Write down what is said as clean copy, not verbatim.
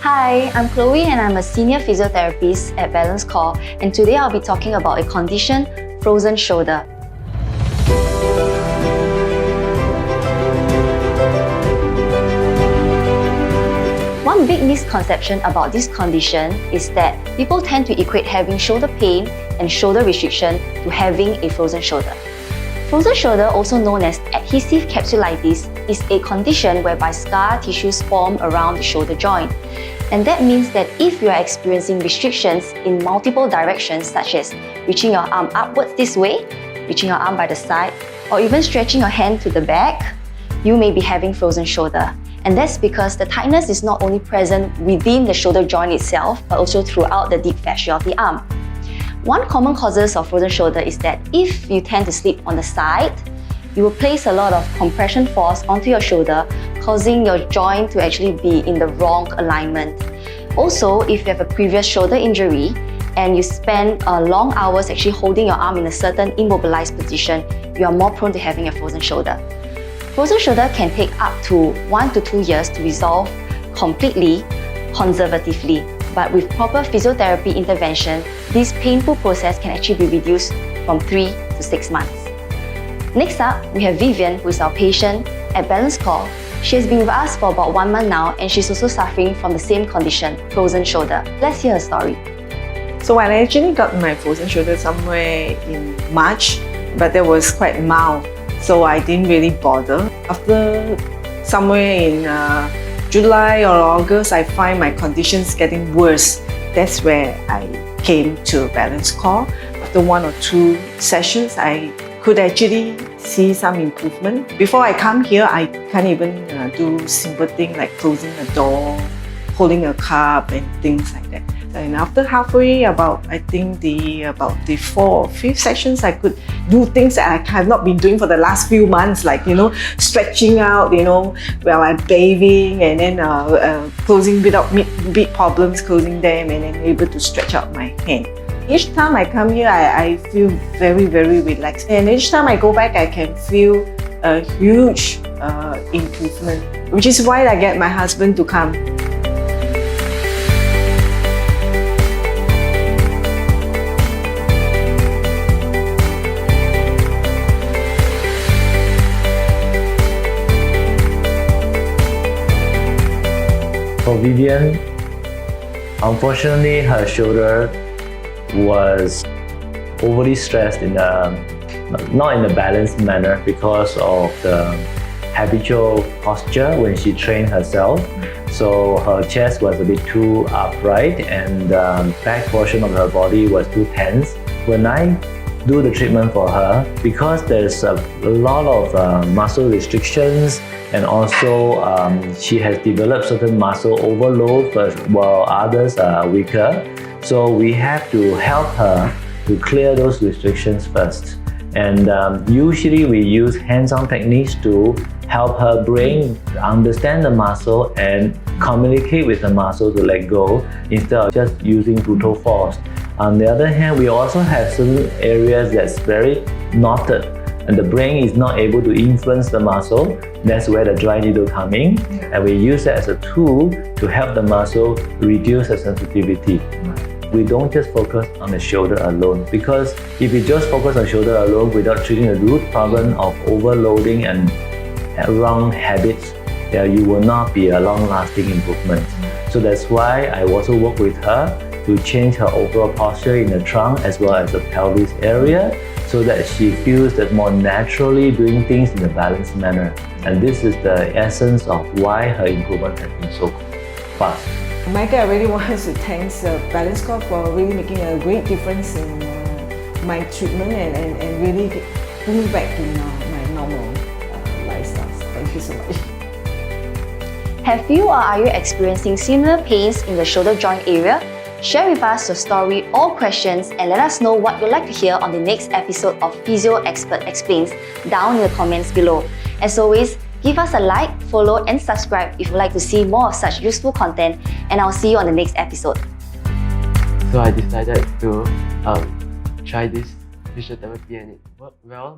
Hi, I'm Chloe and I'm a senior physiotherapist at Balance Core, and today I'll be talking about a condition, frozen shoulder. One big misconception about this condition is that people tend to equate having shoulder pain and shoulder restriction to having a frozen shoulder. Frozen shoulder, also known as adhesive capsulitis, is a condition whereby scar tissues form around the shoulder joint. And that means that if you are experiencing restrictions in multiple directions, such as reaching your arm upwards this way, reaching your arm by the side, or even stretching your hand to the back, you may be having frozen shoulder. And that's because the tightness is not only present within the shoulder joint itself, but also throughout the deep fascia of the arm. One common causes of frozen shoulder is that if you tend to sleep on the side, you will place a lot of compression force onto your shoulder, causing your joint to actually be in the wrong alignment. Also, if you have a previous shoulder injury and you spend long hours actually holding your arm in a certain immobilized position, you are more prone to having a frozen shoulder. Frozen shoulder can take up to 1 to 2 years to resolve completely, conservatively. But with proper physiotherapy intervention, this painful process can actually be reduced from 3 to 6 months. Next up, we have Vivian, who is our patient at Balance Core. She has been with us for about 1 month now, and she's also suffering from the same condition, frozen shoulder. Let's hear her story. So I actually got my frozen shoulder somewhere in March, but that was quite mild, so I didn't really bother. After somewhere in July or August, I find my conditions getting worse. That's where I came to Balance Core. After 1 or 2 sessions, I could actually see some improvement. Before I come here, I can't even do simple things like closing a door, holding a cup and things like that. And after halfway, about the 4th or 5th sessions, I could do things that I have not been doing for the last few months, like stretching out, while I'm bathing, and then closing without big problems, closing them, and then able to stretch out my hand. Each time I come here, I feel very, very relaxed, and each time I go back, I can feel a huge improvement, which is why I get my husband to come. For Vivian, unfortunately, her shoulder was overly stressed not in a balanced manner because of the habitual posture when she trained herself. So her chest was a bit too upright and the back portion of her body was too tense. When I do the treatment for her, because there's a lot of muscle restrictions, and also she has developed certain muscle overload while others are weaker. So we have to help her to clear those restrictions first. And usually we use hands-on techniques to help her brain understand the muscle and communicate with the muscle to let go instead of just using brutal force. On the other hand, we also have certain areas that's very knotted and the brain is not able to influence the muscle. That's where the dry needle comes in, and we use that as a tool to help the muscle reduce the sensitivity. We don't just focus on the shoulder alone, because if you just focus on shoulder alone without treating the root problem of overloading and wrong habits, you will not be a long-lasting improvement. So that's why I also work with her to change her overall posture in the trunk as well as the pelvis area, so that she feels that more naturally doing things in a balanced manner. And this is the essence of why her improvement has been so fast. Michael, I really want to thank Balance Core for really making a great difference in my treatment and really bring me back to my normal lifestyle. Thank you so much. Have you or are you experiencing similar pains in the shoulder joint area? Share with us your story or questions and let us know what you'd like to hear on the next episode of Physio Expert Explains down in the comments below. As always, give us a like, follow and subscribe if you'd like to see more of such useful content, and I'll see you on the next episode. So I decided to try this physiotherapy and it worked well.